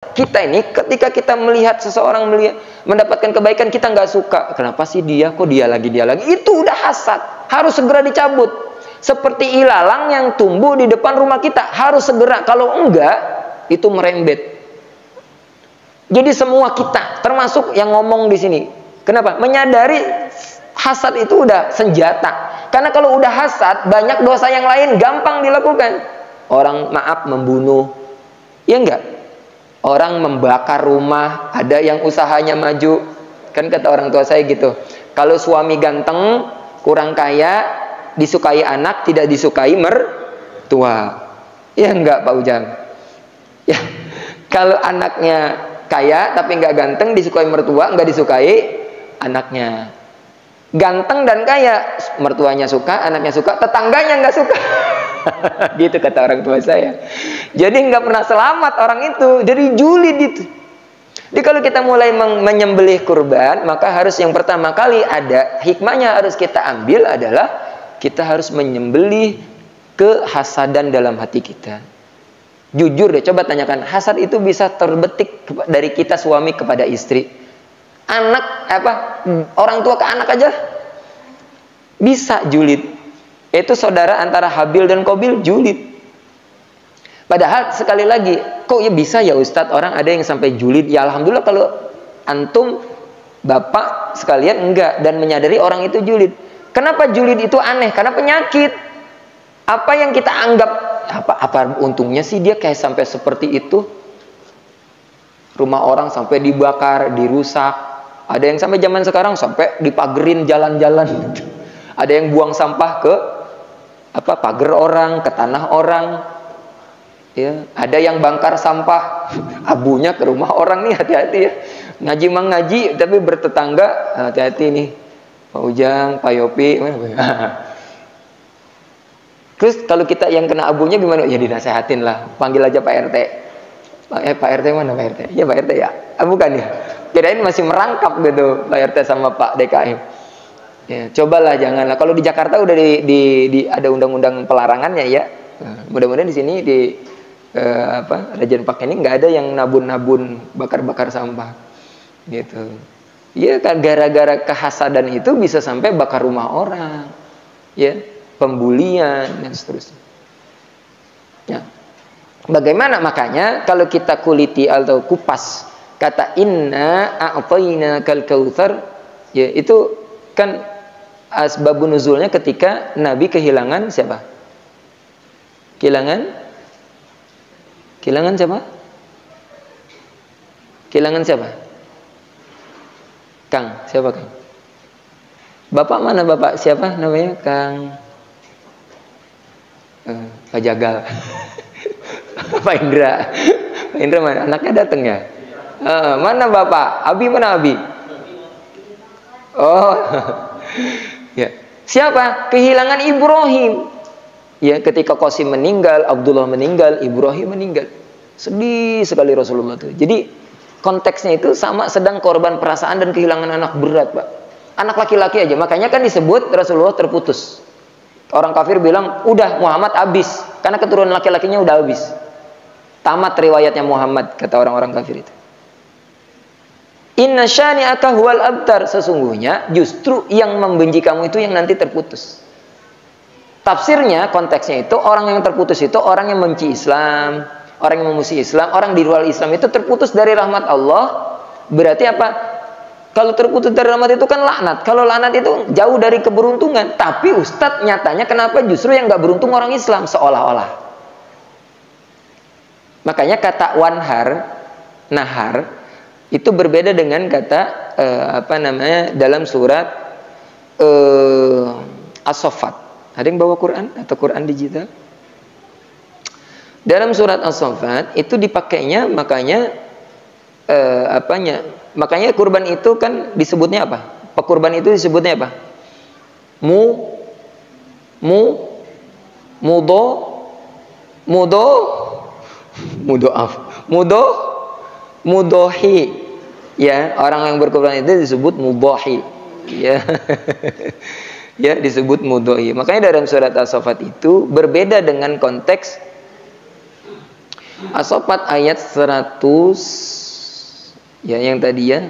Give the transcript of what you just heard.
Kita ini ketika kita melihat seseorang mendapatkan kebaikan, kita nggak suka. Kenapa sih dia? Kok dia lagi? Itu udah hasad. Harus segera dicabut. Seperti ilalang yang tumbuh di depan rumah kita. Harus segera. Kalau enggak, itu merembet. Jadi semua kita, termasuk yang ngomong di sini. Kenapa? Menyadari hasad itu udah senjata. Karena kalau udah hasad, banyak dosa yang lain gampang dilakukan. Orang membunuh. Ya enggak? Orang membakar rumah, ada yang usahanya maju. Kan kata orang tua saya gitu. Kalau suami ganteng, kurang kaya, disukai anak, tidak disukai mertua. Ya enggak Pak Ujang? Ya. Kalau anaknya kaya tapi enggak ganteng, disukai mertua, enggak disukai anaknya. Ganteng dan kaya, mertuanya suka, anaknya suka, tetangganya enggak suka. Gitu kata orang tua saya. Jadi nggak pernah selamat orang itu. Jadi julid itu. Jadi kalau kita mulai menyembelih kurban, maka harus yang pertama kali ada hikmahnya harus kita ambil adalah kita harus menyembelih kehasadan dalam hati kita. Jujur deh, coba tanyakan, hasad itu bisa terbetik dari kita suami kepada istri, anak orang tua ke anak aja bisa julid. Itu saudara antara Habil dan Qabil julid. Padahal sekali lagi, kok ya bisa ya Ustadz, orang ada yang sampai julid. Ya alhamdulillah kalau antum bapak sekalian enggak dan menyadari orang itu julid. Kenapa julid itu aneh? Karena penyakit. Apa yang kita anggap apa untungnya sih dia kayak sampai seperti itu? Rumah orang sampai dibakar, dirusak. Ada yang sampai zaman sekarang sampai dipagerin jalan-jalan. Ada yang buang sampah ke pagar orang, ke tanah orang. Ya, ada yang bangkar sampah abunya ke rumah orang nih, hati-hati ya. Ngaji ngaji tapi bertetangga, hati-hati nih. Pak Ujang, Pak Yopi. Terus kalau kita yang kena abunya gimana? Ya dinasehatin lah. Panggil aja Pak RT. Pak RT mana Pak RT? Iya Pak RT ya. Bukan ya. Kirain masih merangkap gitu Pak RT sama Pak DKM. Ya, cobalah janganlah. Kalau di Jakarta udah ada undang-undang pelarangannya ya. Mudah-mudahan di sini di Rajan Pak ini nggak ada yang nabun-nabun bakar-bakar sampah gitu. Ya kan gara-gara kehasadan itu bisa sampai bakar rumah orang, ya, pembulian dan seterusnya. Ya. Bagaimana makanya kalau kita kuliti atau kupas kata inna a'tainakal kautsar, ya itu kan asbabun nuzulnya ketika Nabi kehilangan siapa? Kehilangan siapa? Kehilangan siapa? Kang, siapa Kang? Bapak mana Bapak? Siapa namanya? Kang Pak Jagal. Pak Indra. Pak Indra mana? Anaknya datang ya? Mana Bapak? Abi mana Abi? Oh. Ya. Siapa? Kehilangan Ibrahim. Ya, ketika Qasim meninggal, Abdullah meninggal, Ibrahim meninggal. Sedih sekali Rasulullah itu. Jadi konteksnya itu sama sedang korban perasaan dan kehilangan anak berat, Pak. Anak laki-laki aja. Makanya kan disebut Rasulullah terputus. Orang kafir bilang, udah Muhammad habis. Karena keturunan laki-lakinya udah habis. Tamat riwayatnya Muhammad, kata orang-orang kafir itu. Inna syani'aka huwal abtar. Sesungguhnya justru yang membenci kamu itu yang nanti terputus. Tafsirnya, konteksnya itu orang yang terputus itu orang yang membenci Islam, orang yang memusuhi Islam, orang di luar Islam itu terputus dari rahmat Allah. Berarti apa? Kalau terputus dari rahmat itu kan laknat. Kalau laknat itu jauh dari keberuntungan. Tapi Ustadz nyatanya kenapa justru yang nggak beruntung orang Islam seolah-olah? Makanya kata wanhar, nahar itu berbeda dengan kata dalam surat As-Saffat. Ada yang bawa Quran atau Quran digital? Dalam surat As-Saffat itu dipakainya makanya makanya kurban itu kan disebutnya apa? Pekurban itu disebutnya apa? Mudohi. Ya, orang yang berkurban itu disebut mudohi. Ya. Ya, disebut mudohi. Makanya dalam surat As-Saffat itu berbeda dengan konteks As-Saffat ayat 100 ya, yang tadi ya.